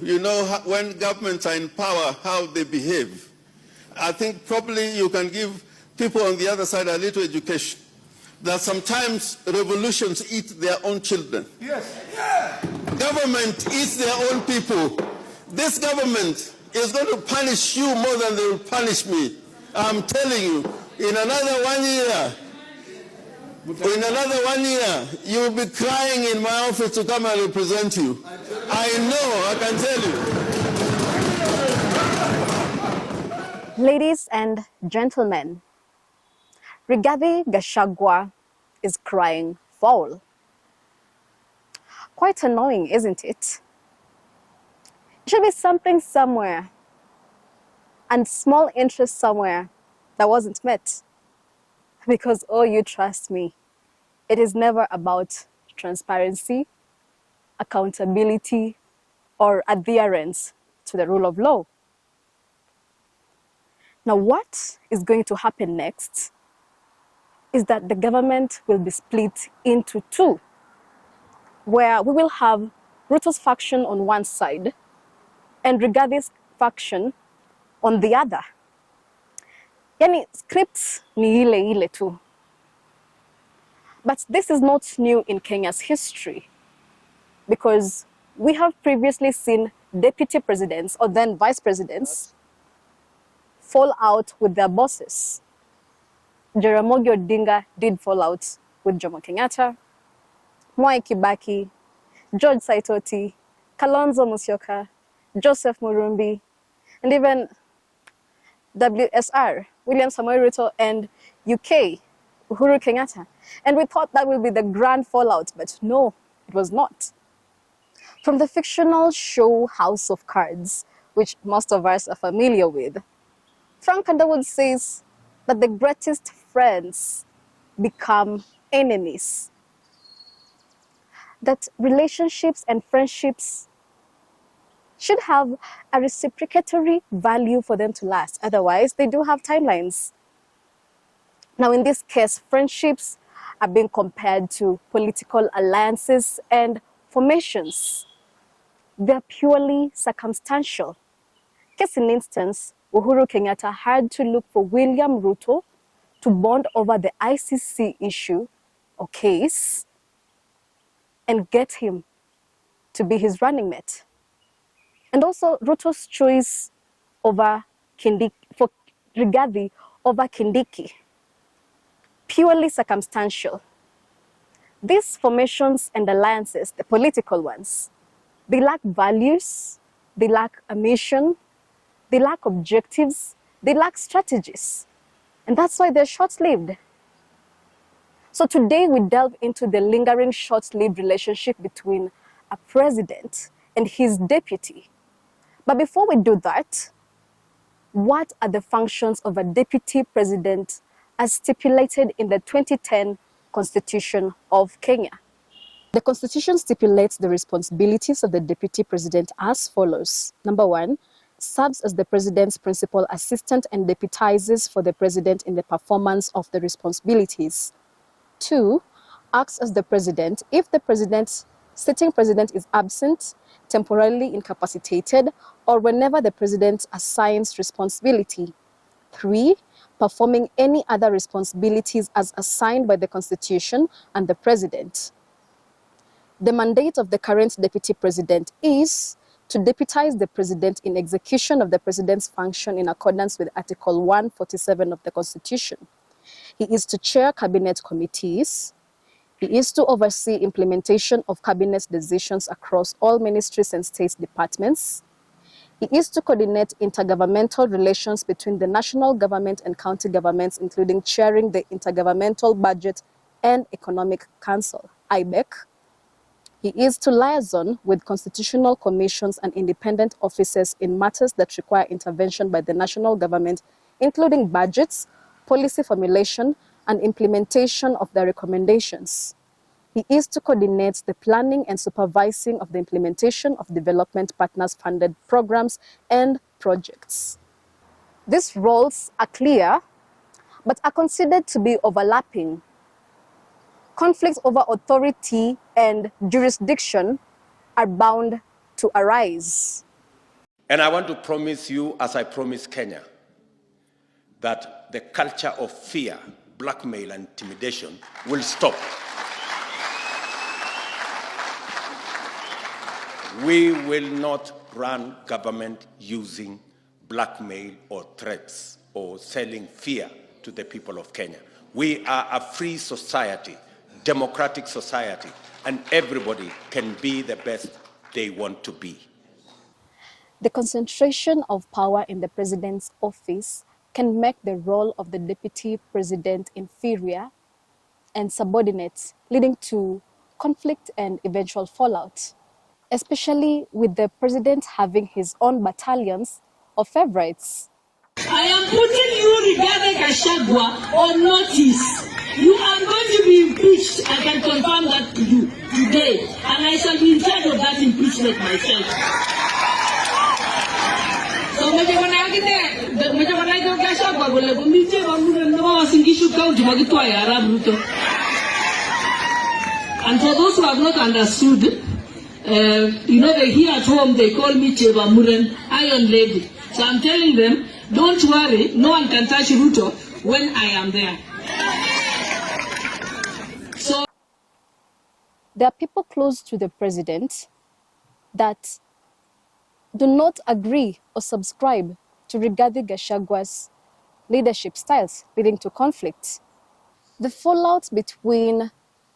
You know, when governments are in power, how they behave. I think probably you can give people on the other side a little education. That sometimes revolutions eat their own children. Yes. Yeah. Government eats their own people. This government is going to punish you more than they will punish me. I'm telling you, in another 1 year, you will be crying in my office to come and represent you. I know, I can tell you. Ladies and gentlemen, Rigathi Gachagua is crying foul. Quite annoying, isn't it? There should be something somewhere and small interest somewhere that wasn't met. Because, oh, you trust me, it is never about transparency, accountability, or adherence to the rule of law. Now, what is going to happen next is that the government will be split into two, where we will have Ruto's faction on one side and Rigathi's faction on the other. Yani, scripts ni ile tu. But this is not new in Kenya's history, because we have previously seen deputy presidents or then vice presidents fall out with their bosses. Jaramogi Odinga did fall out with Jomo Kenyatta, Mwai Kibaki, George Saitoti, Kalonzo Musyoka, Joseph Murumbi, and even WSR, William Samoei Ruto, and UK, Uhuru Kenyatta. And we thought that would be the grand fallout, but no, it was not. From the fictional show House of Cards, which most of us are familiar with, Frank Underwood says that the greatest friends become enemies. That relationships and friendships should have a reciprocatory value for them to last. Otherwise, they do have timelines. Now, in this case, friendships are being compared to political alliances and formations. They're purely circumstantial. Case in instance, Uhuru Kenyatta had to look for William Ruto to bond over the ICC issue or case and get him to be his running mate. And also Ruto's choice over for Rigathi over Kindiki, purely circumstantial. These formations and alliances, the political ones, they lack values, they lack a mission, they lack objectives, they lack strategies. And that's why they're short-lived. So today we delve into the lingering short-lived relationship between a president and his deputy. But before we do that, what are the functions of a deputy president as stipulated in the 2010 Constitution of Kenya? The Constitution stipulates the responsibilities of the deputy president as follows. Number 1, serves as the president's principal assistant and deputizes for the president in the performance of the responsibilities. 2, acts as the president if the sitting president is absent, temporarily incapacitated, or whenever the president assigns responsibility. 3, performing any other responsibilities as assigned by the Constitution and the president. The mandate of the current deputy president is to deputize the president in execution of the president's function in accordance with Article 147 of the Constitution. He is to chair cabinet committees. He is to oversee implementation of cabinet decisions across all ministries and state departments. He is to coordinate intergovernmental relations between the national government and county governments, including chairing the Intergovernmental Budget and Economic Council, IBEC. He is to liaison with constitutional commissions and independent offices in matters that require intervention by the national government, including budgets, policy formulation, and implementation of their recommendations. He is to coordinate the planning and supervising of the implementation of development partners-funded programs and projects. These roles are clear, but are considered to be overlapping. Conflicts over authority and jurisdiction are bound to arise. And I want to promise you, as I promised Kenya, that the culture of fear, blackmail, and intimidation will stop. We will not run government using blackmail or threats or selling fear to the people of Kenya. We are a free society, democratic society, and everybody can be the best they want to be. The concentration of power in the president's office can make the role of the deputy president inferior and subordinate, leading to conflict and eventual fallout, especially with the president having his own battalions of favorites. I am putting you, Rigathi Gachagua, on notice. You are going to be impeached. I can confirm that to you today, and I shall be in charge of that impeachment myself. So, and for those who have not understood, they here at home, they call me Cheba Muren, Iron Lady. So I'm telling them, don't worry, no one can touch Ruto when I am there. So there are people close to the president that do not agree or subscribe to Rigathi Gachagua's leadership styles, leading to conflict. The fallout between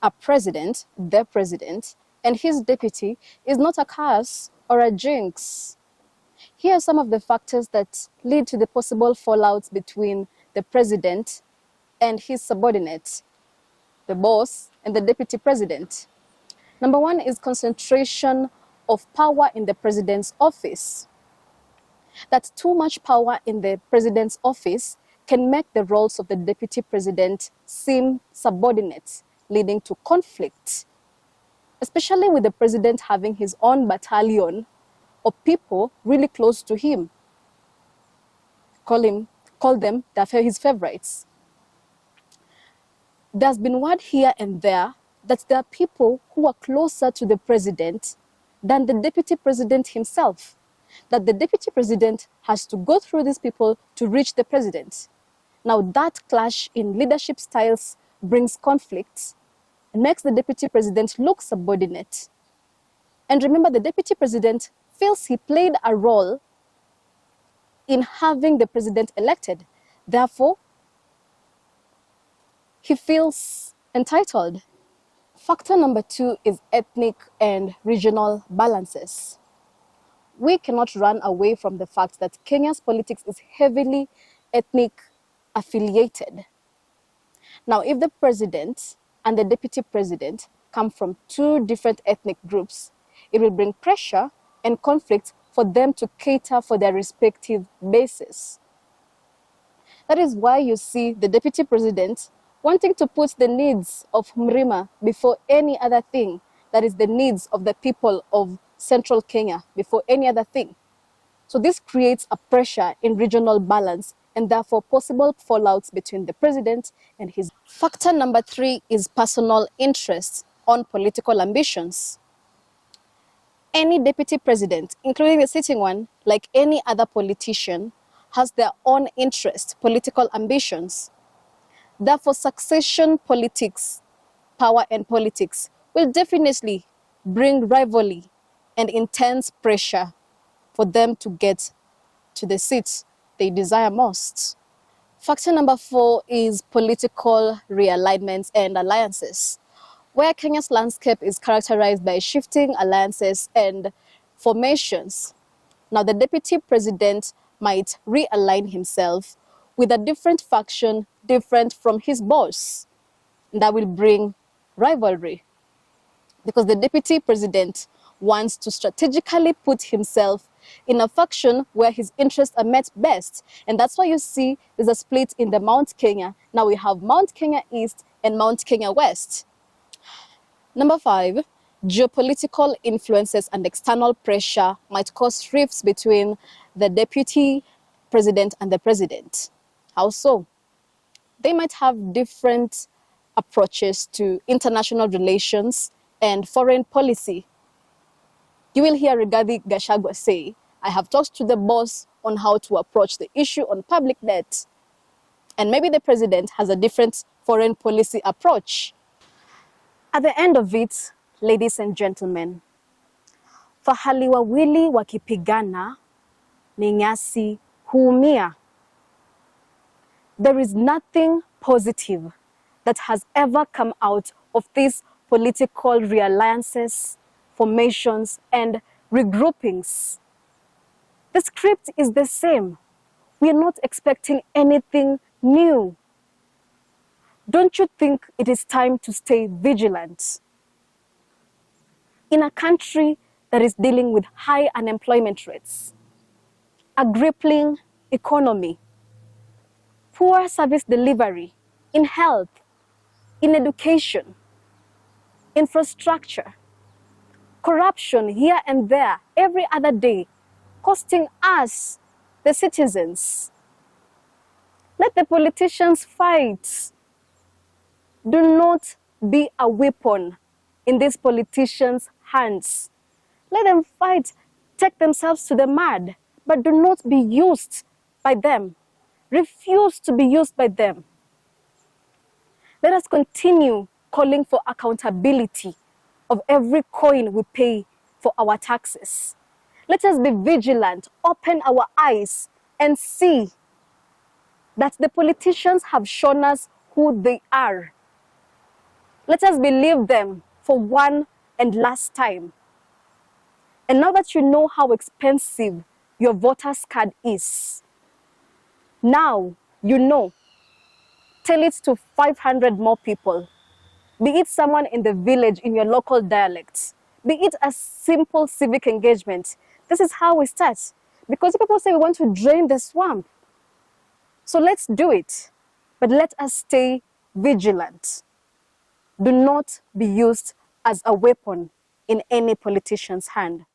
a president, the president, and his deputy is not a curse or a jinx. Here are some of the factors that lead to the possible fallouts between the president and his subordinates, the boss and the deputy president. Number one is concentration of power in the president's office. That too much power in the president's office can make the roles of the deputy president seem subordinate, leading to conflict, especially with the president having his own battalion of people really close to him. Call them his favorites. There's been word here and there that there are people who are closer to the president than the deputy president himself, that the deputy president has to go through these people to reach the president. Now that clash in leadership styles brings conflicts and makes the deputy president look subordinate. And remember, the deputy president feels he played a role in having the president elected. Therefore, he feels entitled. Factor number two is ethnic and regional balances. We cannot run away from the fact that Kenya's politics is heavily ethnic affiliated. Now, if the president and the deputy president come from two different ethnic groups, it will bring pressure and conflict for them to cater for their respective bases. That is why you see the deputy president wanting to put the needs of Mrima before any other thing. That is the needs of the people of central Kenya before any other thing. So this creates a pressure in regional balance and therefore possible fallouts between the president and his. Factor number three is personal interests on political ambitions. Any deputy president, including the sitting one, like any other politician, has their own interests, political ambitions. Therefore, succession politics, power and politics, will definitely bring rivalry and intense pressure for them to get to the seats they desire most. Factor number four is political realignments and alliances, where Kenya's landscape is characterized by shifting alliances and formations. Now, the deputy president might realign himself with a different faction, different from his boss. That will bring rivalry, because the deputy president wants to strategically put himself in a faction where his interests are met best. And that's why you see there's a split in the Mount Kenya. Now we have Mount Kenya East and Mount Kenya West. Number five, geopolitical influences and external pressure might cause rifts between the deputy president and the president. How so? They might have different approaches to international relations and foreign policy. You will hear Rigathi Gachagua say, I have talked to the boss on how to approach the issue on public debt. And maybe the president has a different foreign policy approach. At the end of it, ladies and gentlemen, fahali wawili wakipigana ni nyasi huumia. There is nothing positive that has ever come out of these political realliances, formations, and regroupings. The script is the same. We are not expecting anything new. Don't you think it is time to stay vigilant? In a country that is dealing with high unemployment rates, a crippling economy, poor service delivery in health, in education, infrastructure, corruption here and there every other day, costing us, the citizens. Let the politicians fight. Do not be a weapon in these politicians' hands. Let them fight, take themselves to the mud, but do not be used by them. Refuse to be used by them. Let us continue calling for accountability of every coin we pay for our taxes. Let us be vigilant, open our eyes, and see that the politicians have shown us who they are. Let us believe them for one and last time. And now that you know how expensive your voter's card is, now you know. Tell it to 500 more people. Be it someone in the village in your local dialect. Be it a simple civic engagement. This is how we start. Because people say we want to drain the swamp. So let's do it. But let us stay vigilant. Do not be used as a weapon in any politician's hand.